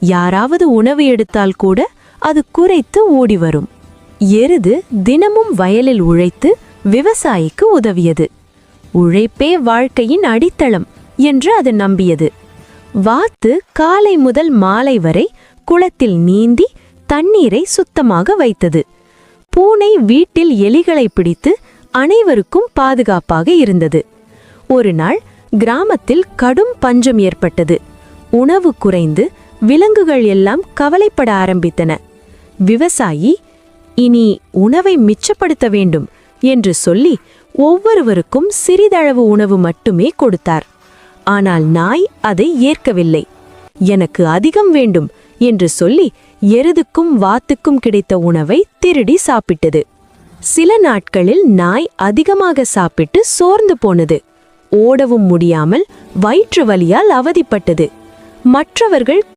யாராவது உணவு எடுத்தால் கூட அது குறைத்து ஓடி வரும். எருது தினமும் வயலில் உழைத்து விவசாயிக்கு உதவியது. உழைப்பே வாழ்க்கையின் அடித்தளம் என்று அது நம்பியது. வாத்து காலை முதல் மாலை வரை குளத்தில் நீந்தி தண்ணீரை சுத்தமாக வைத்தது. பூனை வீட்டில் எலிகளை பிடித்து அனைவருக்கும் பாதுகாப்பாக இருந்தது. ஒரு நாள் கிராமத்தில் கடும் பஞ்சம் ஏற்பட்டது. உணவு குறைந்து விலங்குகள் எல்லாம் கவலைப்பட ஆரம்பித்தன. விவசாயி இனி உணவை மிச்சப்படுத்த வேண்டும் என்று சொல்லி ஒவ்வொருவருக்கும் சிறிதளவு உணவு மட்டுமே கொடுத்தார். ஆனால் நாய் அதை ஏற்கவில்லை. எனக்கு அதிகம் வேண்டும் என்று சொல்லி எருதுக்கும் வாத்துக்கும் கிடைத்த உணவை திருடி சாப்பிட்டது. சில நாட்களில் நாய் அதிகமாக சாப்பிட்டு சோர்ந்து போனது. ஓடவும் முடியாமல் வயிற்று வலியால் அவதிப்பட்டது. மற்றவர்கள்